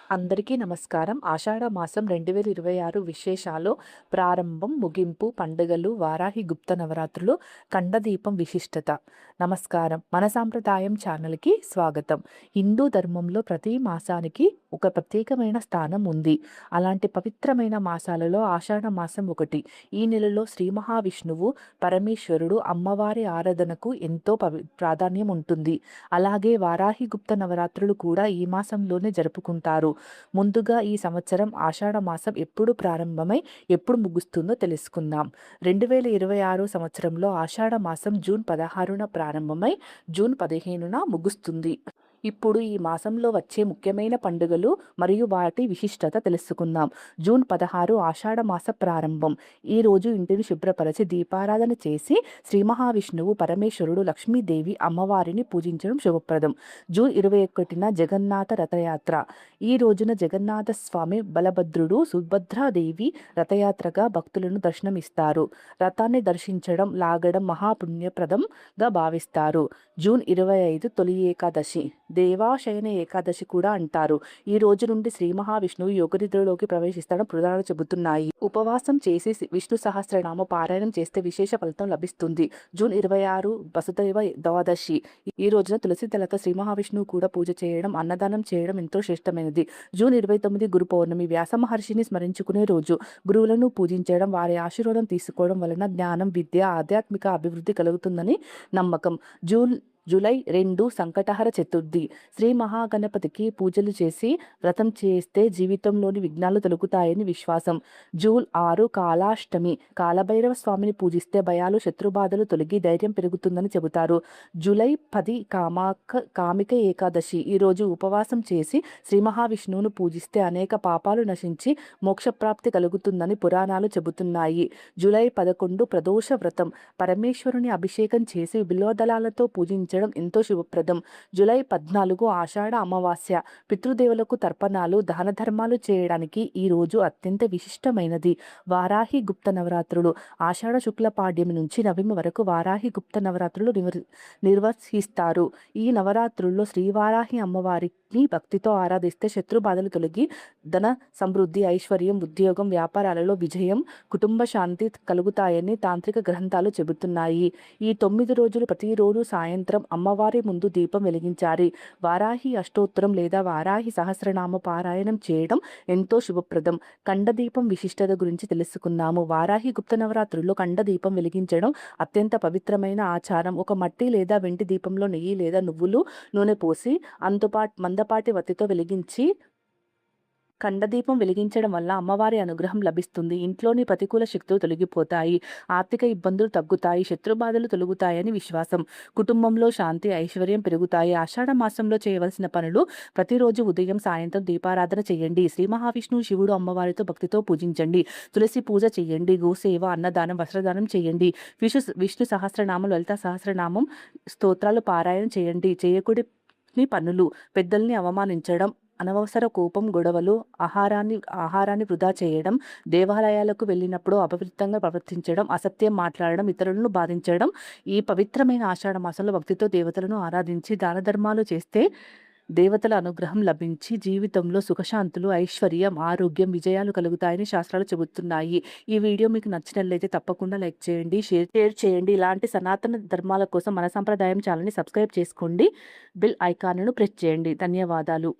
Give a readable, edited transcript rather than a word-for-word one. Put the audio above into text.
అందరికీ నమస్కారం. ఆషాఢ మాసం 2026 విశేషాలు ప్రారంభం, ముగింపు, పండుగలు, వారాహి గుప్త నవరాత్రులు, కండదీపం విశిష్టత. నమస్కారం. మన సాంప్రదాయం ఛానల్కి స్వాగతం. హిందూ ధర్మంలో ప్రతి మాసానికి ఒక ప్రత్యేకమైన స్థానం ఉంది. అలాంటి పవిత్రమైన మాసాలలో ఆషాఢ మాసం ఒకటి. ఈ నెలలో శ్రీ మహావిష్ణువు, పరమేశ్వరుడు, అమ్మవారి ఆరాధనకు ఎంతో ప్రాధాన్యం ఉంటుంది. అలాగే వారాహి గుప్త నవరాత్రులు కూడా ఈ మాసంలోనే జరుపుకుంటారు. ముందుగా ఈ సంవత్సరం ఆషాఢ మాసం ఎప్పుడు ప్రారంభమై ఎప్పుడు ముగుస్తుందో తెలుసుకుందాం. 2026 సంవత్సరంలో ఆషాఢ మాసం జూన్ 16న ప్రారంభమై జూన్ 15న ముగుస్తుంది. ఇప్పుడు ఈ మాసంలో వచ్చే ముఖ్యమైన పండుగలు మరియు వాటి విశిష్టత తెలుసుకుందాం. జూన్ 16 ఆషాఢ మాస ప్రారంభం. ఈ రోజు ఇంటిని శుభ్రపరిచి దీపారాధన చేసి శ్రీ మహావిష్ణువు, పరమేశ్వరుడు, లక్ష్మీదేవి అమ్మవారిని పూజించడం శుభప్రదం. జూన్ 21న జగన్నాథ రథయాత్ర. ఈ రోజున జగన్నాథ స్వామి, బలభద్రుడు, సుభద్రాదేవి రథయాత్రగా భక్తులను దర్శనమిస్తారు. రథాన్ని దర్శించడం, లాగడం మహాపుణ్యప్రదంగా భావిస్తారు. జూన్ 25 తొలి ఏకాదశి, దేవాశయన ఏకాదశి కూడా అంటారు. ఈ రోజు నుండి శ్రీ మహావిష్ణువు యోగనిద్రలోకి ప్రవేశిస్తాడని పురాణాలు చెబుతున్నాయి. ఉపవాసం చేసి విష్ణు సహస్రనామ పారాయణం చేస్తే విశేష ఫలితం లభిస్తుంది. జూన్ 26 వసుదైవ ద్వాదశి. ఈ రోజున తులసి దళతో శ్రీ మహావిష్ణువు కూడా పూజ చేయడం, అన్నదానం చేయడం ఎంతో శ్రేష్టమైనది. జూన్ 29 గురు పౌర్ణమి. వ్యాస మహర్షిని స్మరించుకునే రోజు. గురువులను పూజించడం, వారి ఆశీర్వాదం తీసుకోవడం వలన జ్ఞానం, విద్య, ఆధ్యాత్మిక అభివృద్ధి కలుగుతుందని నమ్మకం. జూలై 2 సంకటహర చతుర్థి. శ్రీ మహాగణపతికి పూజలు చేసి వ్రతం చేస్తే జీవితంలోని విఘ్నాలు తొలగుతాయని విశ్వాసం. జూన్ 6 కాలాష్టమి. కాలభైరవ స్వామిని పూజిస్తే భయాలు, శత్రుబాధలు తొలగి ధైర్యం పెరుగుతుందని చెబుతారు. జూలై 10 కామిక ఏకాదశి. ఈరోజు ఉపవాసం చేసి శ్రీ మహావిష్ణువును పూజిస్తే అనేక పాపాలు నశించి మోక్షప్రాప్తి కలుగుతుందని పురాణాలు చెబుతున్నాయి. జూలై 11 ప్రదోష వ్రతం. పరమేశ్వరుని అభిషేకం చేసి బిల్వదళాలతో పూజించడం ఎంతో శుభప్రదం. జూలై 14 ఆషాఢ అమావాస్య. పితృదేవులకు తర్పణాలు, దాన ధర్మాలు చేయడానికి ఈ రోజు అత్యంత విశిష్టమైనది. వారాహి గుప్త నవరాత్రులు. ఆషాఢ శుక్ల పాడ్యమి నుంచి నవమి వరకు వారాహి గుప్త నవరాత్రులు నిర్వహిస్తారు. ఈ నవరాత్రుల్లో శ్రీవారాహి అమ్మవారికి భక్తితో ఆరాధిస్తే శత్రు బాధలు తొలగి ధన సమృద్ధి, ఐశ్వర్యం, ఉద్యోగం, వ్యాపారాలలో విజయం, కుటుంబ శాంతి కలుగుతాయని తాంత్రిక గ్రంథాలు చెబుతున్నాయి. ఈ 9 రోజులు ప్రతిరోజు సాయంత్రం అమ్మవారి ముందు దీపం వెలిగించాలి. వారాహి అష్టోత్తరం లేదా వారాహి సహస్రనామ పారాయణం చేయడం ఎంతో శుభప్రదం. కండదీపం విశిష్టత గురించి తెలుసుకున్నాము. వారాహి గుప్త నవరాత్రుల్లో కండదీపం వెలిగించడం అత్యంత పవిత్రమైన ఆచారం. ఒక మట్టి లేదా వెండి దీపంలో నెయ్యి లేదా నువ్వులు నూనె పోసి మందపాటి వత్తితో వెలిగించి కండదీపం వెలిగించడం వల్ల అమ్మవారి అనుగ్రహం లభిస్తుంది. ఇంట్లోని ప్రతికూల శక్తులు తొలగిపోతాయి, ఆర్థిక ఇబ్బందులు తగ్గుతాయి, శత్రుబాధలు తొలగుతాయని విశ్వాసం. కుటుంబంలో శాంతి, ఐశ్వర్యం పెరుగుతాయి. ఆషాఢ మాసంలో చేయవలసిన పనులు: ప్రతిరోజు ఉదయం, సాయంత్రం దీపారాధన చేయండి. శ్రీ మహావిష్ణువు, శివుడు, అమ్మవారితో భక్తితో పూజించండి. తులసి పూజ చేయండి. గోసేవ, అన్నదానం, వస్త్రదానం చేయండి. విష్ణు సహస్రనామం, లలిత సహస్రనామం స్తోత్రాలు పారాయణం చేయండి. చేయకూడని పనులు: పెద్దల్ని అవమానించడం, అనవసర కోపం, గొడవలు, ఆహారాన్ని వృధా చేయడం, దేవాలయాలకు వెళ్ళినప్పుడు అపవిత్రంగా ప్రవర్తించడం, అసత్యం మాట్లాడడం, ఇతరులను బాధించడం. ఈ పవిత్రమైన ఆషాఢ మాసంలో భక్తితో దేవతలను ఆరాధించి దాన ధర్మాలు చేస్తే దేవతల అనుగ్రహం లభించి జీవితంలో సుఖశాంతులు, ఐశ్వర్యం, ఆరోగ్యం, విజయాలు కలుగుతాయని శాస్త్రాలు చెబుతున్నాయి. ఈ వీడియో మీకు నచ్చినట్లయితే తప్పకుండా లైక్ చేయండి, షేర్ చేయండి. ఇలాంటి సనాతన ధర్మాల కోసం మన సంప్రదాయం ఛానల్ని సబ్స్క్రైబ్ చేసుకోండి. బెల్ ఐకాన్ను ప్రెస్ చేయండి. ధన్యవాదాలు.